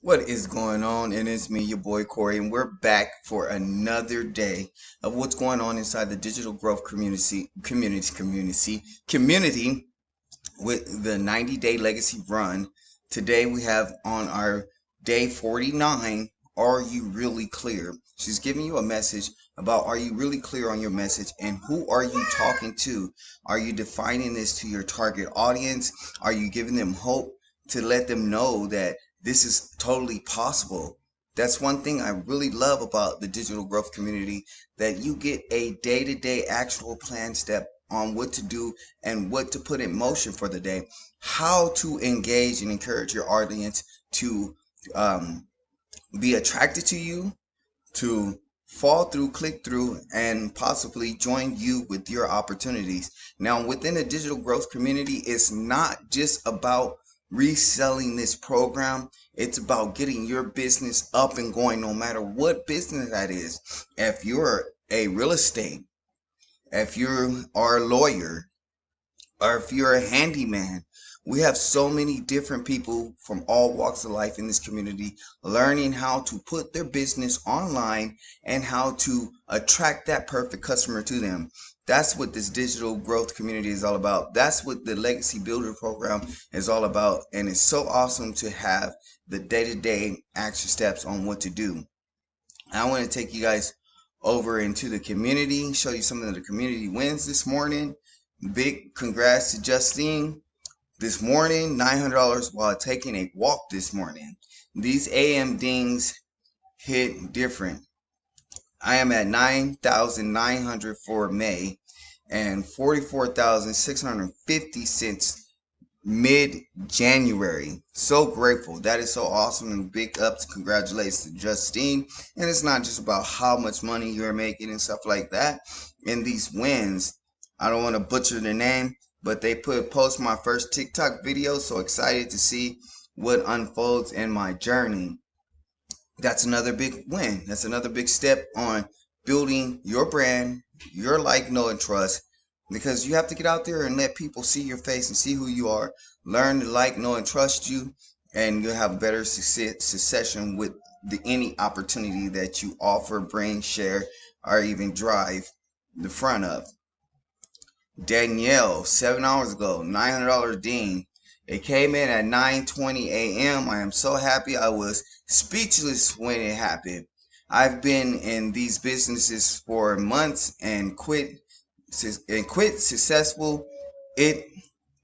What is going on? And it's me, your boy Cory, and we're back for another day of what's going on inside the digital growth community with the 90-day legacy run. Today we have on our day 49, are you really clear? She's giving you a message about, are you really clear on your message, and who are you talking to? Are you defining this to your target audience? Are you giving them hope to let them know that this is totally possible? That's one thing I really love about the digital growth community, that you get a day-to-day actual plan step on what to do and what to put in motion for the day, how to engage and encourage your audience to be attracted to you, to fall through, click through, and possibly join you with your opportunities. Now, within the digital growth community, it's not just about reselling this program. It's about getting your business up and going, no matter what business that is. If you're a real estate, if you are a lawyer, or if you're a handyman, we have so many different people from all walks of life in this community learning how to put their business online and how to attract that perfect customer to them. That's what this digital growth community is all about. That's what the Legacy Builder program is all about. And it's so awesome to have the day-to-day action steps on what to do. I want to take you guys over into the community, show you some of the community wins this morning. Big congrats to Justine this morning, $900 while taking a walk this morning. These AM dings hit different. I am at 9,900 for May and 44,650 since mid-January. So grateful. That is so awesome, and big ups, congratulations to Justine. And it's not just about how much money you're making and stuff like that. In these wins, I don't want to butcher the name, but they post my first TikTok video. So excited to see what unfolds in my journey. That's another big win. That's another big step on building your brand, your like, know, and trust, because you have to get out there and let people see your face and see who you are, learn to like, know, and trust you, and you'll have better succession with any opportunity that you offer, bring, share, or even drive the front of. Danielle, 7 hours ago, $900 Dean. It came in at 9:20 a.m. I am so happy. I was speechless when it happened. I've been in these businesses for months and quit successful. It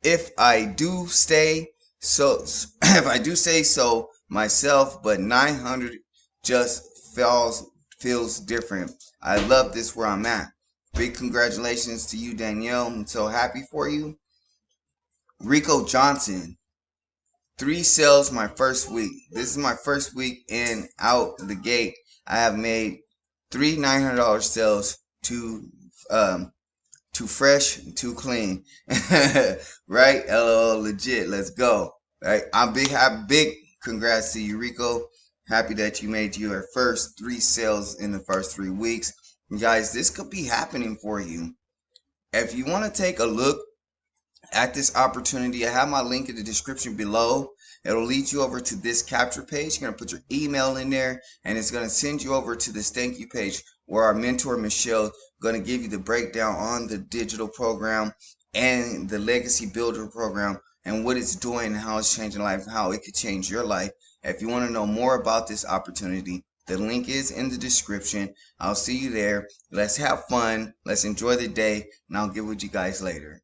if I do stay so if I do say so myself, but 900 just feels different. I love this where I'm at. Big congratulations to you, Danielle. I'm so happy for you. Rico Johnson, 3 sales my first week. This is my first week in out the gate. I have made three $900 sales too fresh, too clean. Right? LOL, legit. Let's go. Right? I'm big congrats to you, Rico. Happy that you made your first 3 sales in the first 3 weeks. You guys, this could be happening for you. If you want to take a look at this opportunity, I have my link in the description below. It'll lead you over to this capture page. You're going to put your email in there, and it's going to send you over to this thank you page where our mentor Michelle is going to give you the breakdown on the digital program and the Legacy Builder program and what it's doing and how it's changing life and how it could change your life. If you want to know more about this opportunity, the link is in the description. I'll see you there. Let's have fun. Let's enjoy the day, and I'll get with you guys later.